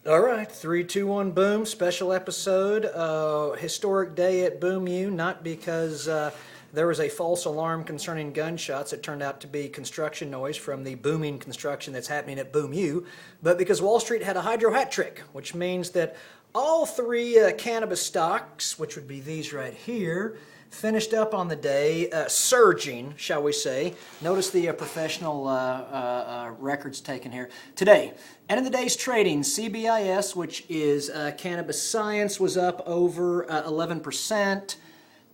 All right, 3, 2, 1, boom, special episode. Historic day at Boom U, not because there was a false alarm concerning gunshots. It turned out to be construction noise from the booming construction that's happening at Boom U, but because Wall Street had a hydro hat trick, which means that all three cannabis stocks, which would be these right here, finished up on the day, surging, shall we say. Notice the professional records taken here. Today, end of the day's trading, CBIS, which is Cannabis Science, was up over 11%.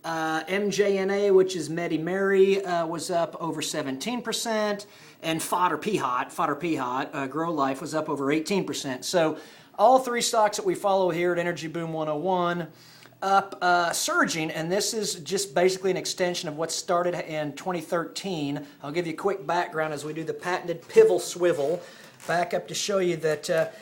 MJNA, which is Medi Mary, was up over 17%. And Fodder Pihot, Grow Life, was up over 18%. So all three stocks that we follow here at Energy Boom 101 up surging, and this is just basically an extension of what started in 2013. I'll give you a quick background as we do the patented pivotal swivel. Back up to show you that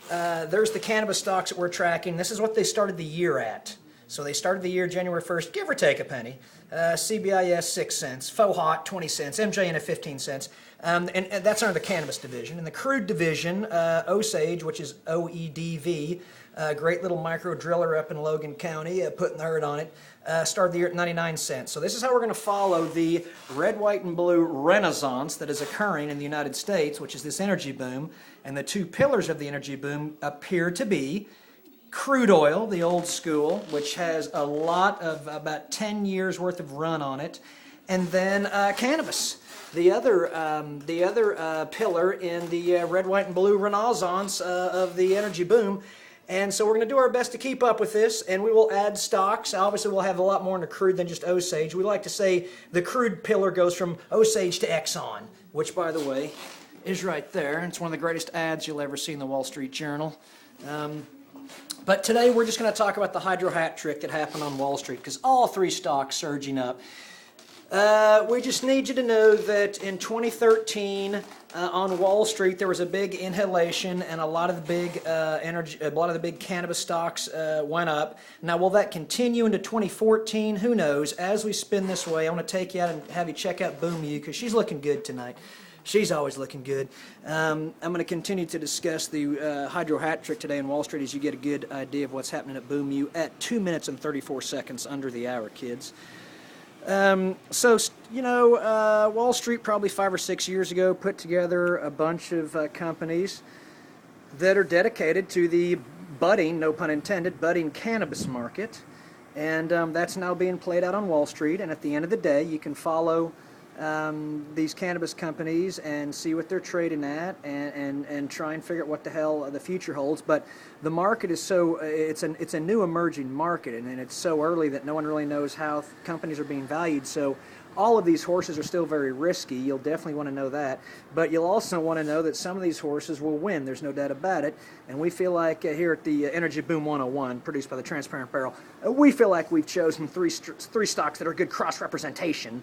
there's the cannabis stocks that we're tracking. This is what they started the year at. So they started the year January 1st, give or take a penny. CBIS 6 cents, Faux Hot 20 cents, MJN at 15 cents. And that's under the cannabis division. In the crude division, Osage, which is OEDV, great little micro driller up in Logan County, putting the hurt on it, started the year at 99 cents. So this is how we're going to follow the red, white, and blue renaissance that is occurring in the United States, which is this energy boom. And the two pillars of the energy boom appear to be crude oil, the old school, which has a lot of about 10 years worth of run on it, and then cannabis, the other pillar in the red, white, and blue renaissance of the energy boom. And so we're going to do our best to keep up with this, and we will add stocks. Obviously, we'll have a lot more in the crude than just Osage. We like to say the crude pillar goes from Osage to Exxon, which, by the way, is right there. It's one of the greatest ads you'll ever see in the Wall Street Journal. But today we're just going to talk about the hydro hat trick that happened on Wall Street, because all three stocks surging up. We just need you to know that in 2013 on Wall Street there was a big inhalation, and a lot of the big cannabis stocks went up. Now, will that continue into 2014? Who knows? As we spin this way, I want to take you out and have you check out Boom U, because she's looking good tonight. She's always looking good. I'm going to continue to discuss the hydro hat trick today on Wall Street as you get a good idea of what's happening at Boom U at 2 minutes and 34 seconds under the hour, kids. Wall Street probably 5 or 6 years ago put together a bunch of companies that are dedicated to the budding, no pun intended, budding cannabis market. And that's now being played out on Wall Street. And at the end of the day, you can follow these cannabis companies and see what they're trading at, and try and figure out what the hell the future holds. But the market is it's a new emerging market, and it's so early that no one really knows how companies are being valued. So all of these horses are still very risky. You'll definitely want to know that. But you'll also want to know that some of these horses will win. There's no doubt about it. And we feel like here at the Energy Boom 101, produced by the Transparent Barrel, we feel like we've chosen three stocks that are good cross-representation.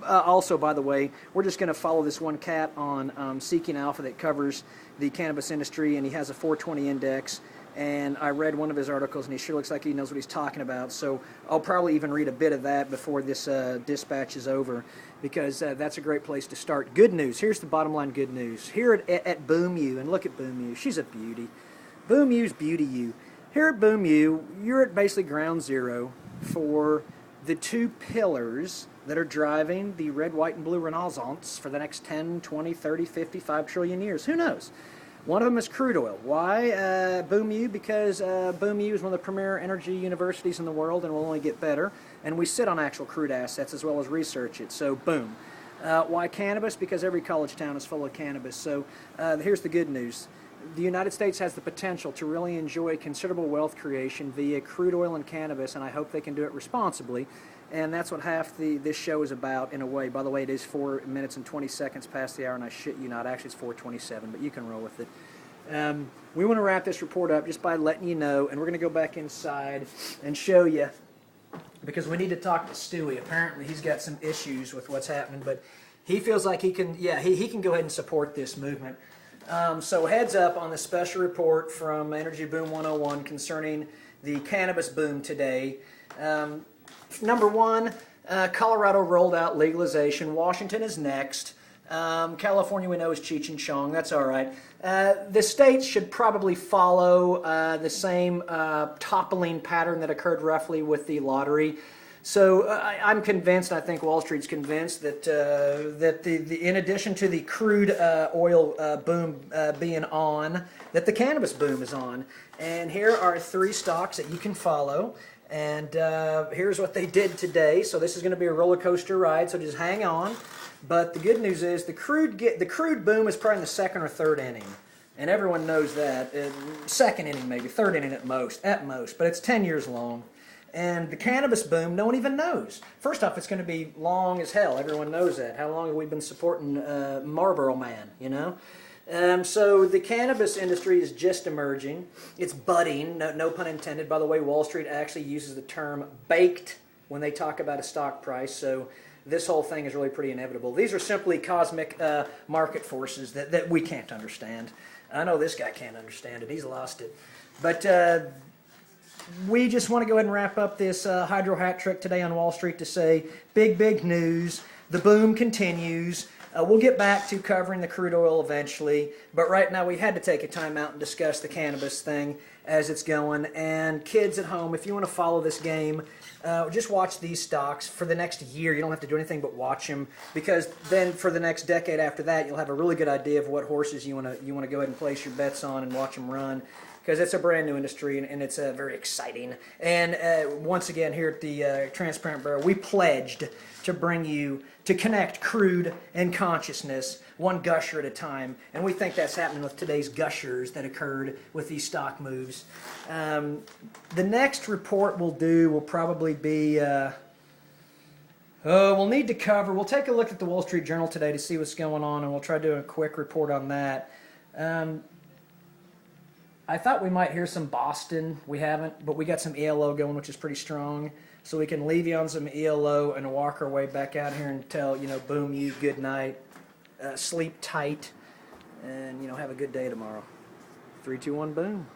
Also, by the way, we're just going to follow this one cat on Seeking Alpha that covers the cannabis industry, and he has a 420 index. And I read one of his articles, and he sure looks like he knows what he's talking about. So I'll probably even read a bit of that before this dispatch is over, because that's a great place to start. Good news. Here's the bottom line good news. Here at Boom U, and look at Boom U. She's a beauty. Boom U's Beauty U. Here at Boom U, you're at basically ground zero for the two pillars that are driving the red, white, and blue renaissance for the next 10, 20, 30, 55 trillion years. Who knows? One of them is crude oil. Why Boom U? Because Boom U is one of the premier energy universities in the world and will only get better. And we sit on actual crude assets as well as research it. So boom. Why cannabis? Because every college town is full of cannabis. So here's the good news. The United States has the potential to really enjoy considerable wealth creation via crude oil and cannabis, and I hope they can do it responsibly. And that's what this show is about, in a way. By the way, it is 4 minutes and 20 seconds past the hour, and I shit you not. Actually, it's 4:27, but you can roll with it. We want to wrap this report up just by letting you know, and we're going to go back inside and show you, because we need to talk to Stewie. Apparently, he's got some issues with what's happening, but he feels like he can go ahead and support this movement. So heads up on the special report from Energy Boom 101 concerning the cannabis boom today. Number one, Colorado rolled out legalization. Washington is next. California we know is Cheech and Chong. That's all right. The states should probably follow the same toppling pattern that occurred roughly with the lottery. So I'm convinced, I think Wall Street's convinced that in addition to the crude oil boom being on, that the cannabis boom is on. And here are 3 stocks that you can follow. And here's what they did today. So this is going to be a roller coaster ride. So just hang on. But the good news is the crude boom is probably in the 2nd or 3rd inning. And everyone knows that. 2nd inning maybe, 3rd inning at most. But it's 10 years long. And the cannabis boom, no one even knows. First off, it's going to be long as hell. Everyone knows that. How long have we been supporting Marlboro Man, you know? So the cannabis industry is just emerging. It's budding, no pun intended. By the way, Wall Street actually uses the term baked when they talk about a stock price. So this whole thing is really pretty inevitable. These are simply cosmic market forces that we can't understand. I know this guy can't understand it. He's lost it. But we just want to go ahead and wrap up this hydro hat trick today on Wall Street to say big news. The boom continues. We'll get back to covering the crude oil eventually, but right now we had to take a time out and discuss the cannabis thing as it's going. And kids at home, if you want to follow this game, just watch these stocks for the next year. You don't have to do anything but watch them, because then for the next decade after that, you'll have a really good idea of what horses you want to go ahead and place your bets on and watch them run. Because it's a brand new industry and it's very exciting. And once again, here at the Transparent Barrel, we pledged to bring you, to connect crude and consciousness one gusher at a time. And we think that's happening with today's gushers that occurred with these stock moves. The next report we'll do will probably be, we'll need to cover, we'll take a look at the Wall Street Journal today to see what's going on, and we'll try to do a quick report on that. I thought we might hear some Boston. We haven't, but we got some ELO going, which is pretty strong. So we can leave you on some ELO and walk our way back out here and tell, boom you, good night, sleep tight, and, have a good day tomorrow. 3, 2, 1, boom.